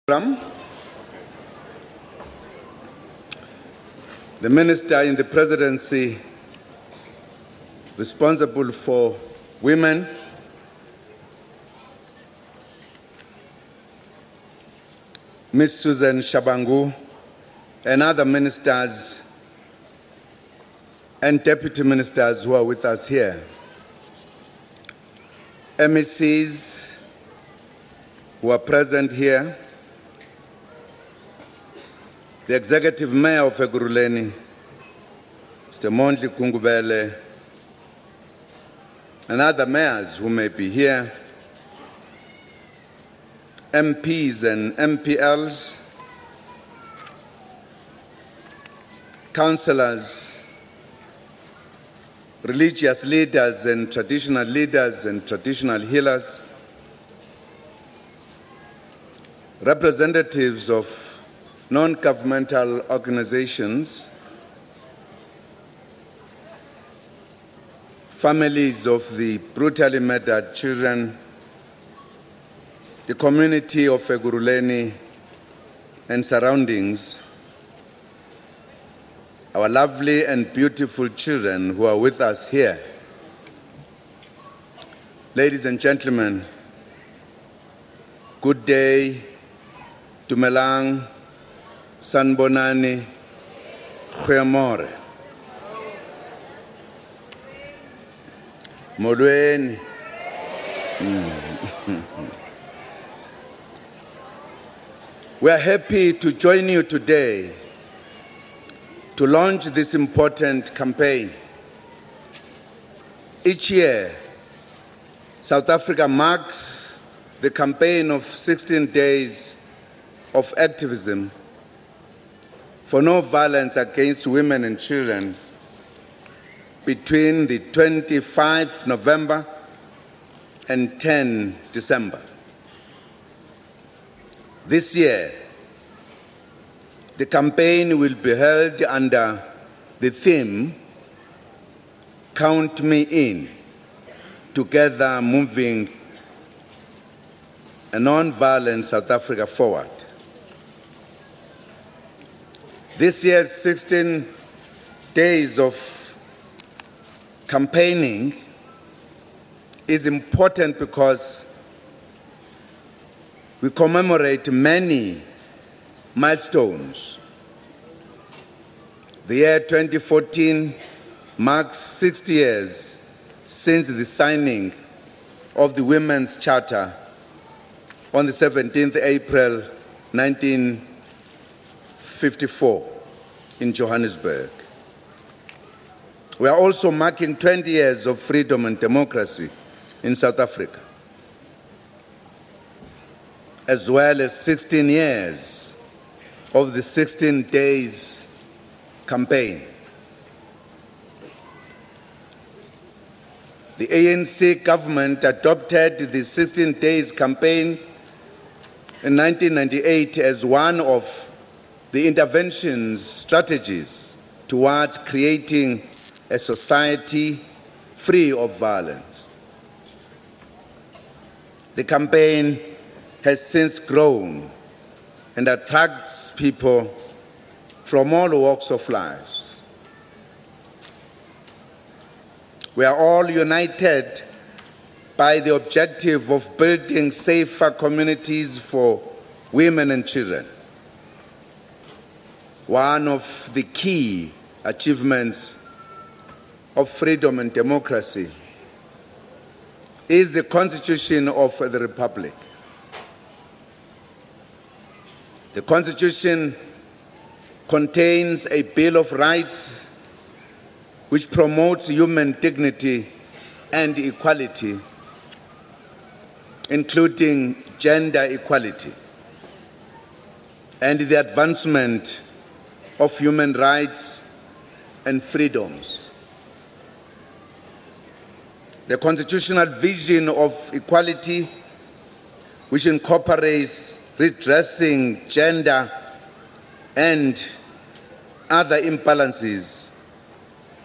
The Minister in the Presidency responsible for women, Ms. Susan Shabangu, and other ministers and deputy ministers who are with us here, MECs who are present here, the Executive Mayor of Ekurhuleni, Mr. Mondli Kungubele, and other mayors who may be here, MPs and MPLs, councillors, religious leaders and traditional healers, representatives of non-governmental organizations, families of the brutally murdered children, the community of Ekurhuleni and surroundings, our lovely and beautiful children who are with us here. Ladies and gentlemen, good day, Dumelang, Sanbonani, Khuyamore, Molweni. We are happy to join you today to launch this important campaign. Each year, South Africa marks the campaign of 16 days of activism for no violence against women and children between the 25 November and 10 December. This year, the campaign will be held under the theme, Count Me In, Together Moving a Non-Violent South Africa Forward. This year's 16 days of campaigning is important because we commemorate many milestones. The year 2014 marks 60 years since the signing of the Women's Charter on the 17th April 1954 in Johannesburg. We are also marking 20 years of freedom and democracy in South Africa, as well as 16 years of the 16 days campaign. The ANC government adopted the 16 days campaign in 1998 as one of the intervention strategies toward creating a society free of violence. The campaign has since grown and attracts people from all walks of life. We are all united by the objective of building safer communities for women and children. One of the key achievements of freedom and democracy is the Constitution of the Republic. The Constitution contains a Bill of Rights which promotes human dignity and equality, including gender equality, and the advancement of human rights and freedoms. The constitutional vision of equality, which incorporates redressing gender and other imbalances,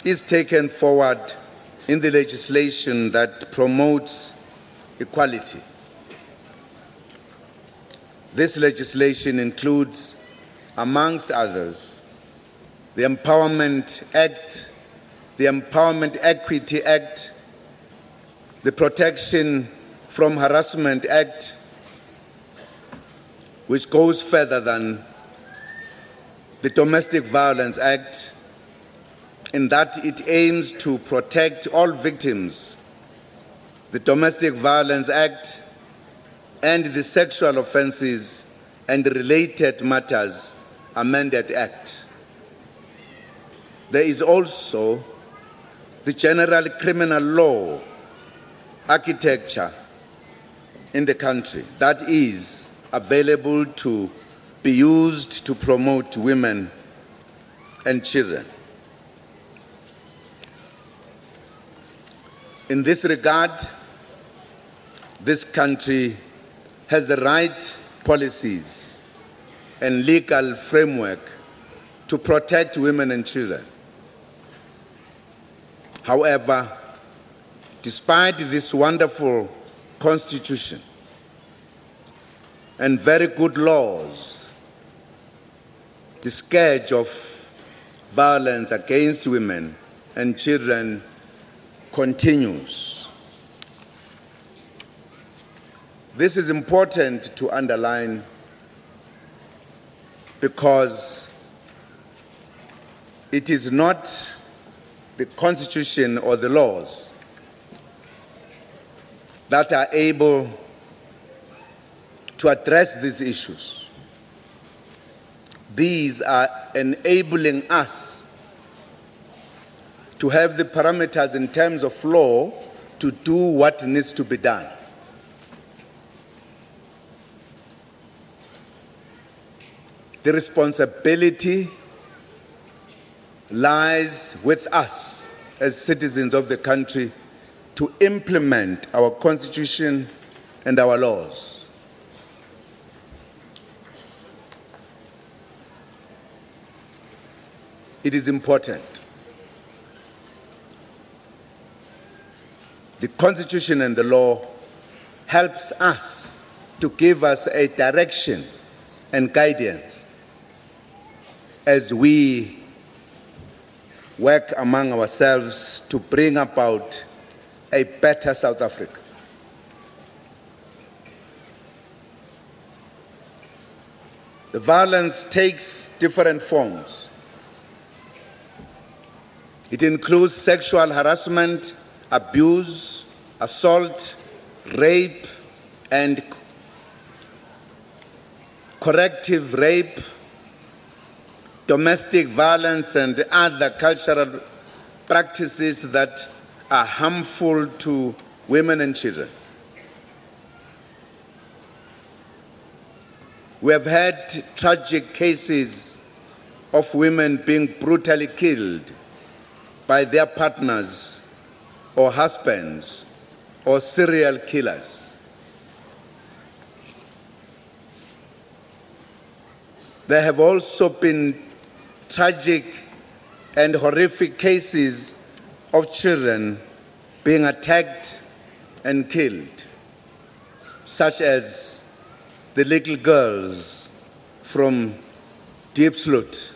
is taken forward in the legislation that promotes equality. This legislation includes, amongst others, the Empowerment Act, the Empowerment Equity Act, the Protection from Harassment Act, which goes further than the Domestic Violence Act, in that it aims to protect all victims, the Domestic Violence Act, and the Sexual Offences and Related Matters Amended Act. There is also the general criminal law architecture in the country that is available to be used to promote women and children. In this regard, this country has the right policies and legal framework to protect women and children. However, despite this wonderful constitution and very good laws, the scourge of violence against women and children continues. This is important to underline because it is not the Constitution or the laws that are able to address these issues. These are enabling us to have the parameters in terms of law to do what needs to be done. The responsibility lies with us as citizens of the country to implement our Constitution and our laws. It is important. The Constitution and the law helps us to give us a direction and guidance as we work among ourselves to bring about a better South Africa. The violence takes different forms. It includes sexual harassment, abuse, assault, rape, and corrective rape, domestic violence, and other cultural practices that are harmful to women and children. We have had tragic cases of women being brutally killed by their partners or husbands or serial killers. There have also been tragic and horrific cases of children being attacked and killed, such as the little girls from Deep Sloot,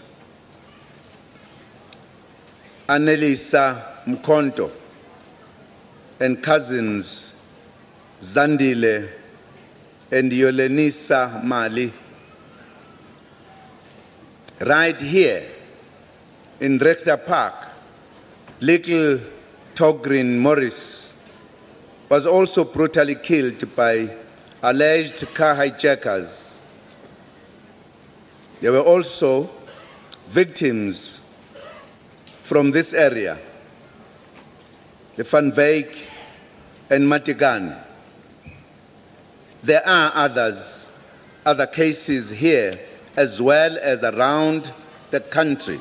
Annelisa Mkonto, and cousins Zandile and Yolenisa Mali. Right here in Rector Park, little Togrin Morris was also brutally killed by alleged car hijackers. There were also victims from this area, the Van Wyk and Matigane. There are other cases here as well as around the country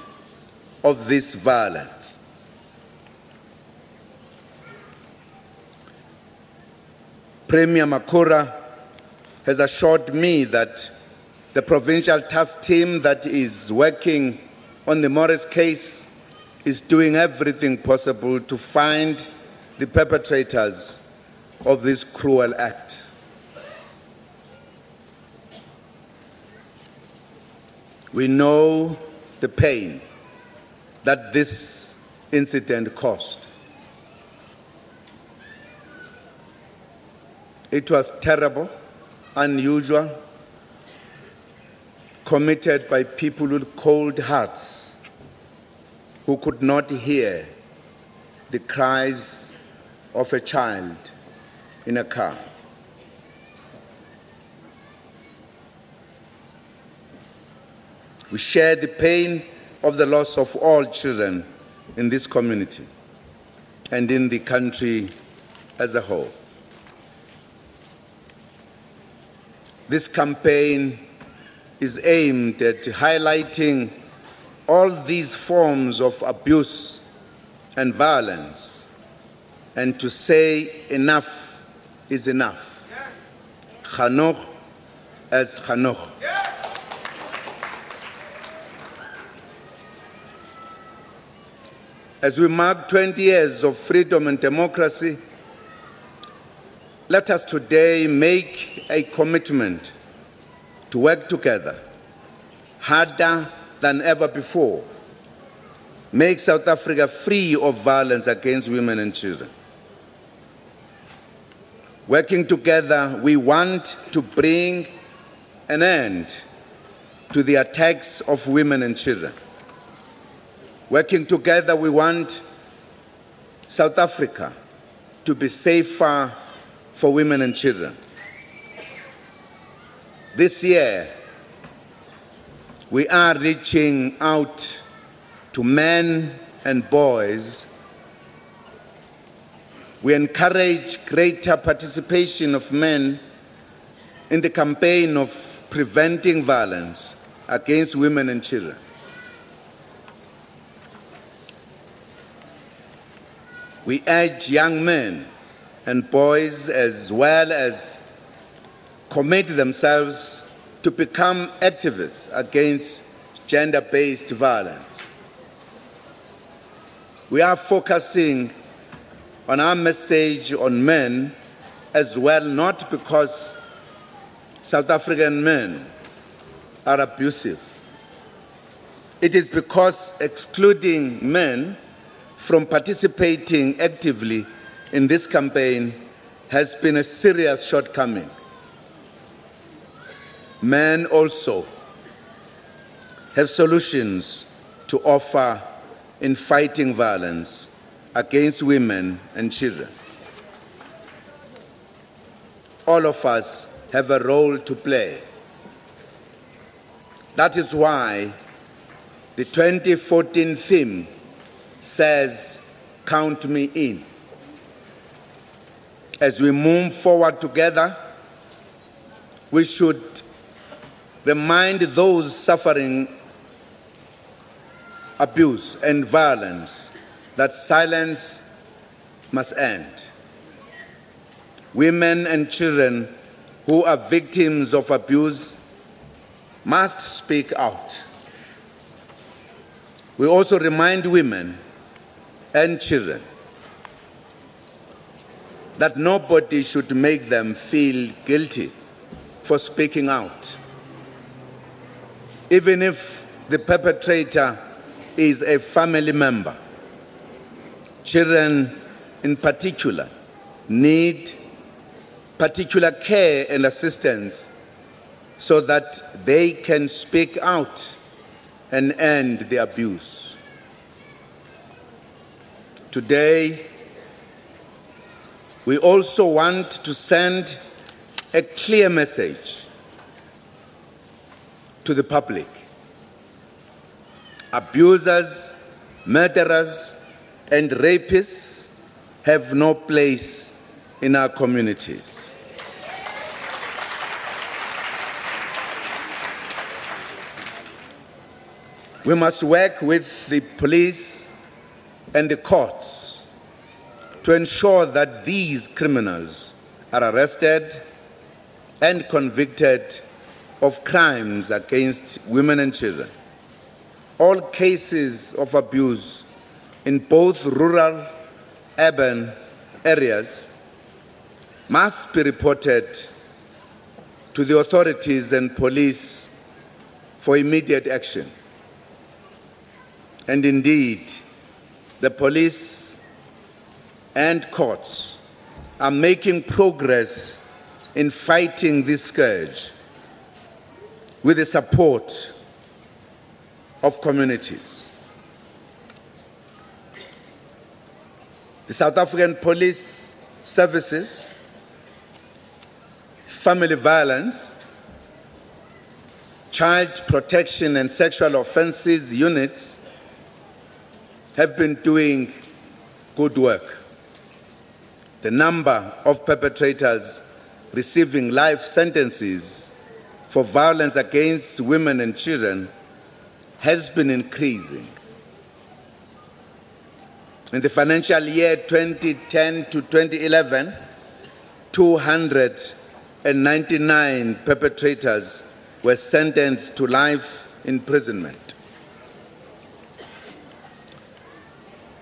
of this violence. Premier Makura has assured me that the provincial task team that is working on the Morris case is doing everything possible to find the perpetrators of this cruel act. We know the pain that this incident caused. It was terrible, unusual, committed by people with cold hearts who could not hear the cries of a child in a car. We share the pain of the loss of all children in this community and in the country as a whole. This campaign is aimed at highlighting all these forms of abuse and violence, and to say enough is enough. Chanoch as chanoch. As we mark 20 years of freedom and democracy, let us today make a commitment to work together, harder than ever before, make South Africa free of violence against women and children. Working together, we want to bring an end to the attacks of women and children. Working together, we want South Africa to be safer for women and children. This year, we are reaching out to men and boys. We encourage greater participation of men in the campaign of preventing violence against women and children. We urge young men and boys as well as commit themselves to become activists against gender-based violence. We are focusing on our message on men as well, not because South African men are abusive. It is because excluding men from participating actively in this campaign has been a serious shortcoming. Men also have solutions to offer in fighting violence against women and children. All of us have a role to play. That is why the 2014 theme says, "Count me in." As we move forward together, we should remind those suffering abuse and violence that silence must end. Women and children who are victims of abuse must speak out. We also remind women and children that nobody should make them feel guilty for speaking out, even if the perpetrator is a family member. Children in particular need particular care and assistance so that they can speak out and end the abuse. Today, we also want to send a clear message to the public. Abusers, murderers, and rapists have no place in our communities. We must work with the police and the courts to ensure that these criminals are arrested and convicted of crimes against women and children. All cases of abuse in both rural, urban areas must be reported to the authorities and police for immediate action. And indeed, the police and courts are making progress in fighting this scourge with the support of communities. The South African Police Services, Family Violence, Child Protection and Sexual Offences units have been doing good work. The number of perpetrators receiving life sentences for violence against women and children has been increasing. In the financial year 2010 to 2011, 299 perpetrators were sentenced to life imprisonment.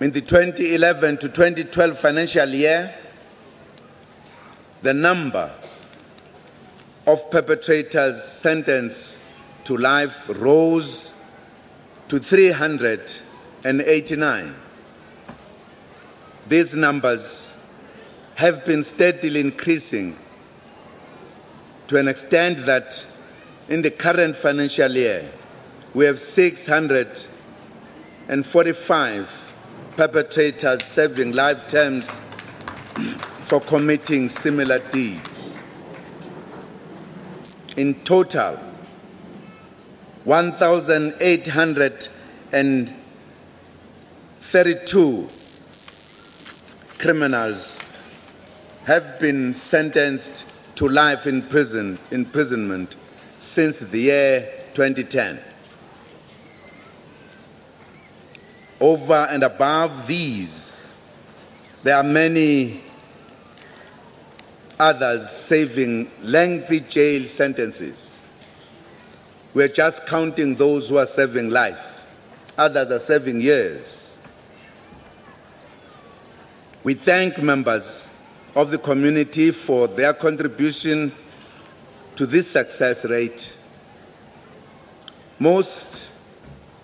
In the 2011 to 2012 financial year, the number of perpetrators sentenced to life rose to 389. These numbers have been steadily increasing to an extent that in the current financial year, we have 645 perpetrators serving life terms for committing similar deeds. In total, 1,832 criminals have been sentenced to life imprisonment since the year 2010. Over and above these, there are many others serving lengthy jail sentences. We're just counting those who are serving life. Others are serving years. We thank members of the community for their contribution to this success rate. Most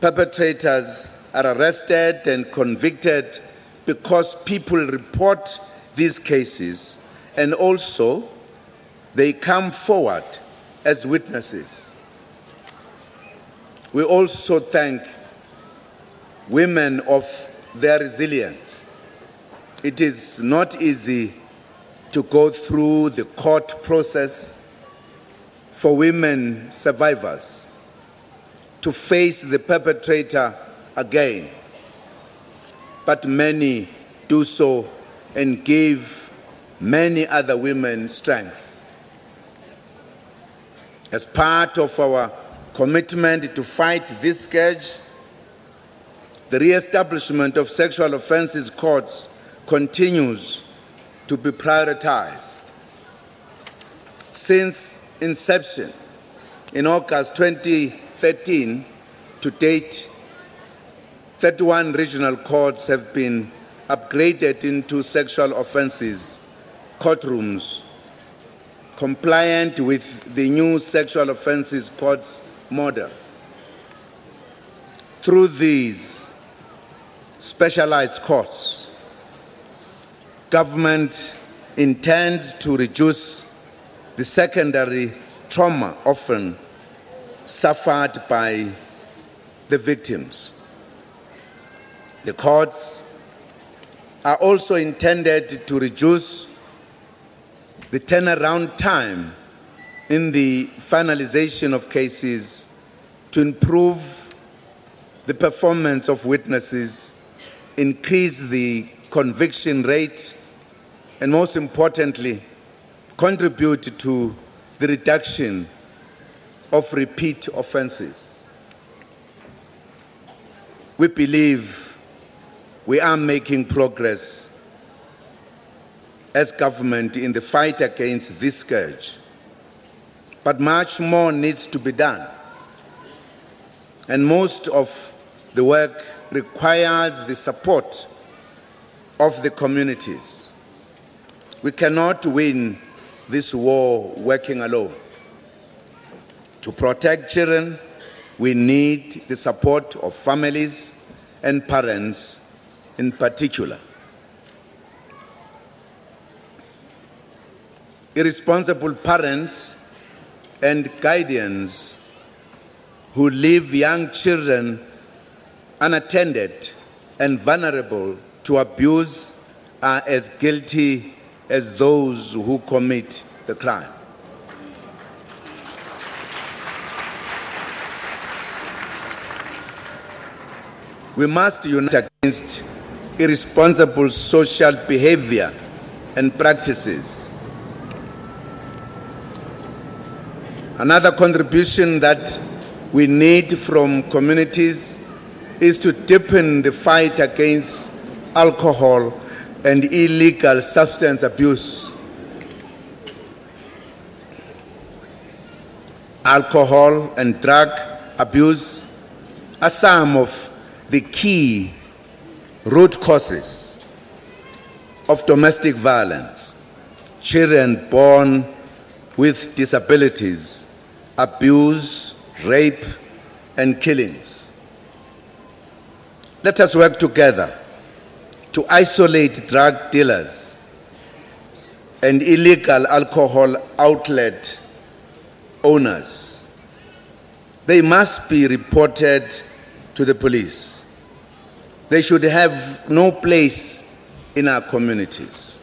perpetrators are arrested and convicted because people report these cases, and also they come forward as witnesses. We also thank women of their resilience. It is not easy to go through the court process for women survivors to face the perpetrator again, but many do so and give many other women strength. As part of our commitment to fight this scourge, the re-establishment of sexual offences courts continues to be prioritized. Since inception in August 2013 to date, 31 regional courts have been upgraded into sexual offences courtrooms, compliant with the new sexual offences courts model. Through these specialized courts, government intends to reduce the secondary trauma often suffered by the victims. The courts are also intended to reduce the turnaround time in the finalization of cases to improve the performance of witnesses, increase the conviction rate, and most importantly, contribute to the reduction of repeat offenses. We believe we are making progress as government in the fight against this scourge, but much more needs to be done. And most of the work requires the support of the communities. We cannot win this war working alone. To protect children, we need the support of families and parents in particular. Irresponsible parents and guardians who leave young children unattended and vulnerable to abuse are as guilty as those who commit the crime. We must unite against irresponsible social behavior and practices. Another contribution that we need from communities is to deepen the fight against alcohol and illegal substance abuse. Alcohol and drug abuse are some of the key root causes of domestic violence. Children born with disabilities, abuse, rape, and killings. Let us work together to isolate drug dealers and illegal alcohol outlet owners. They must be reported to the police. They should have no place in our communities.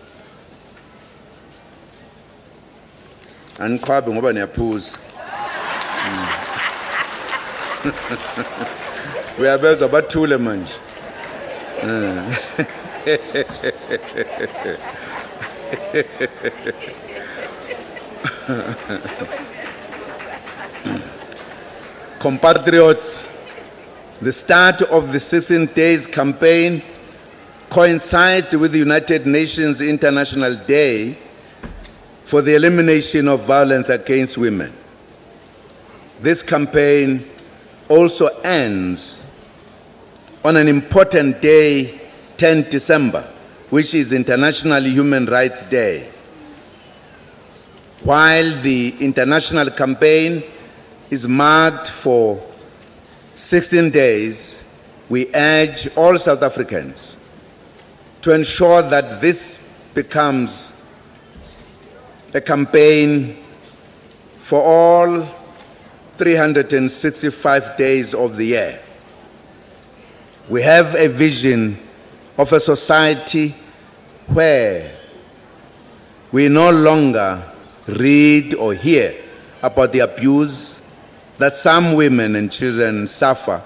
Anqhabe ngoba niyaphuza. Uyabezwa bathule manje. Compatriots, the start of the 16 Days campaign coincides with the United Nations International Day for the elimination of violence against women. This campaign also ends on an important day, 10 December, which is International Human Rights Day. While the international campaign is marked for 16 days, we urge all South Africans to ensure that this becomes a campaign for all 365 days of the year. We have a vision of a society where we no longer read or hear about the abuse that some women and children suffer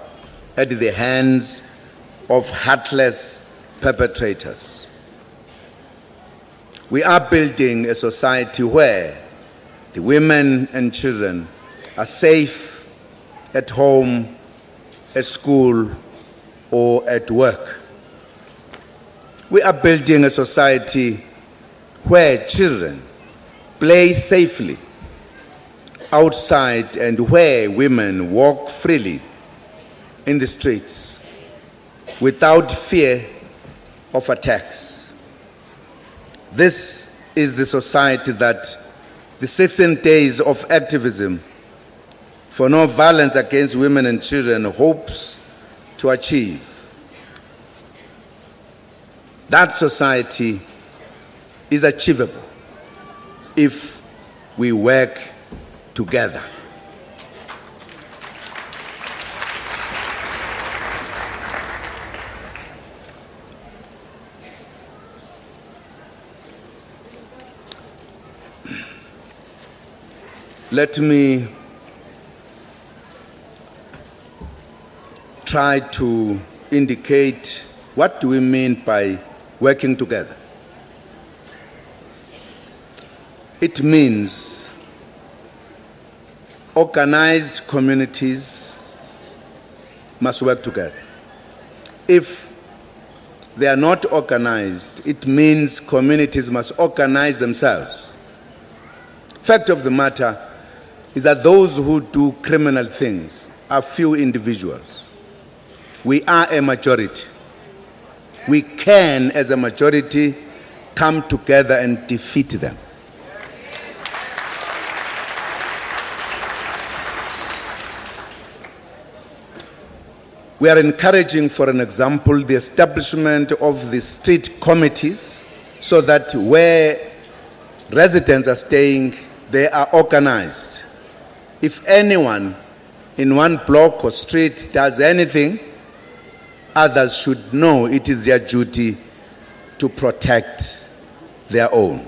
at the hands of heartless perpetrators. We are building a society where the women and children are safe at home, at school, or at work. We are building a society where children play safely outside and where women walk freely in the streets without fear of attacks. This is the society that the 16 Days of Activism for No Violence Against Women and Children hopes to achieve. That society is achievable if we work together. Let me try to indicate what do we mean by working together. It means organized communities must work together. If they are not organized, it means communities must organize themselves. Fact of the matter is that those who do criminal things are few individuals. We are a majority. We can, as a majority, come together and defeat them. We are encouraging, for an example, the establishment of the street committees so that where residents are staying, they are organized. If anyone in one block or street does anything, others should know it is their duty to protect their own.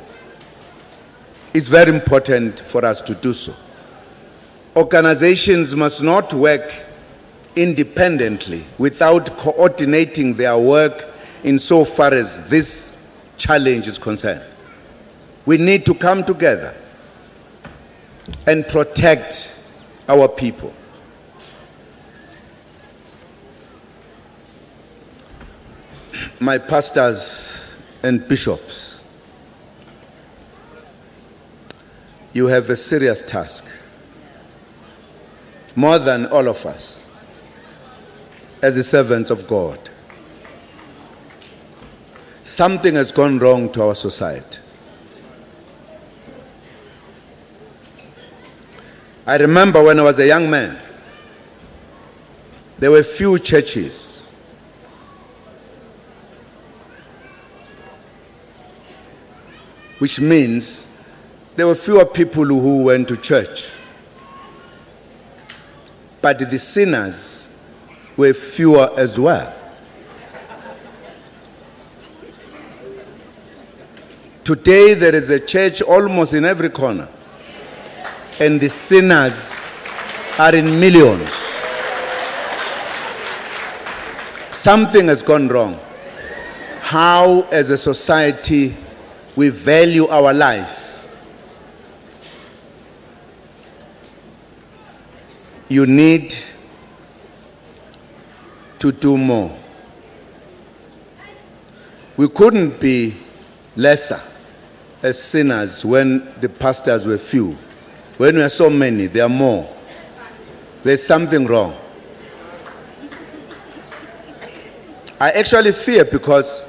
It's very important for us to do so. Organizations must not work independently without coordinating their work insofar as this challenge is concerned. We need to come together and protect our people. My pastors and bishops, you have a serious task, more than all of us, as the servants of God. Something has gone wrong to our society. I remember when I was a young man, there were few churches. Which means there were fewer people who went to church. But the sinners were fewer as well. Today there is a church almost in every corner, and the sinners are in millions. Something has gone wrong. How, as a society, we value our life. You need to do more. We couldn't be lesser as sinners when the pastors were few. When we are so many, there are more. There's something wrong. I actually fear because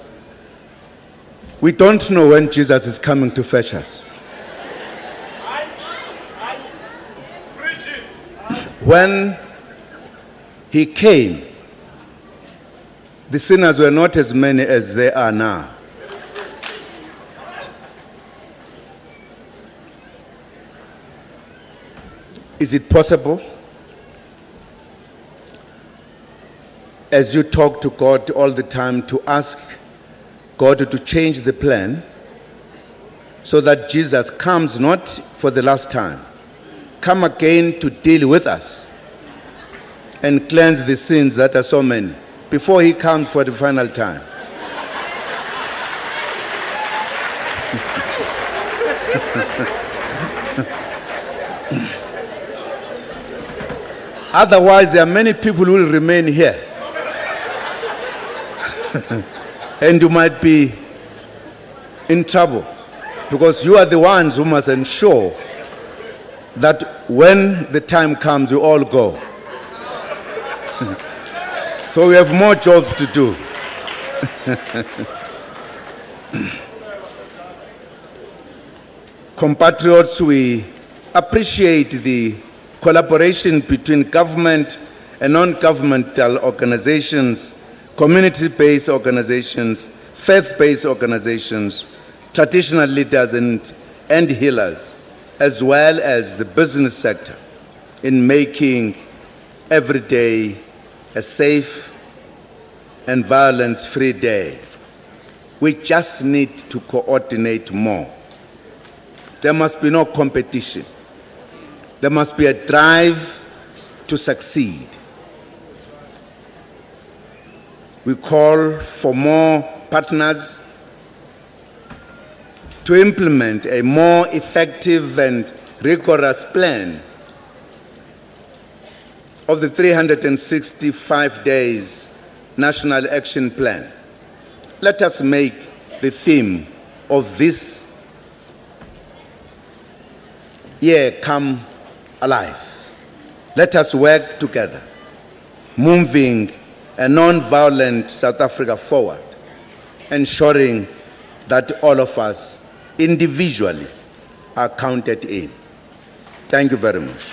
we don't know when Jesus is coming to fetch us. When he came, the sinners were not as many as they are now. Is it possible, as you talk to God all the time, to ask God to change the plan so that Jesus comes not for the last time, come again to deal with us and cleanse the sins that are so many before he comes for the final time? Otherwise, there are many people who will remain here. And you might be in trouble because you are the ones who must ensure that when the time comes, we all go. So we have more job to do. Compatriots, we appreciate the collaboration between government and non-governmental organizations, community-based organizations, faith-based organizations, traditional leaders and healers, as well as the business sector, in making every day a safe and violence-free day. We just need to coordinate more. There must be no competition. There must be a drive to succeed. We call for more partners to implement a more effective and rigorous plan of the 365 days National Action Plan. Let us make the theme of this year come alive. Let us work together, moving a non-violent South Africa forward, ensuring that all of us individually are counted in. Thank you very much.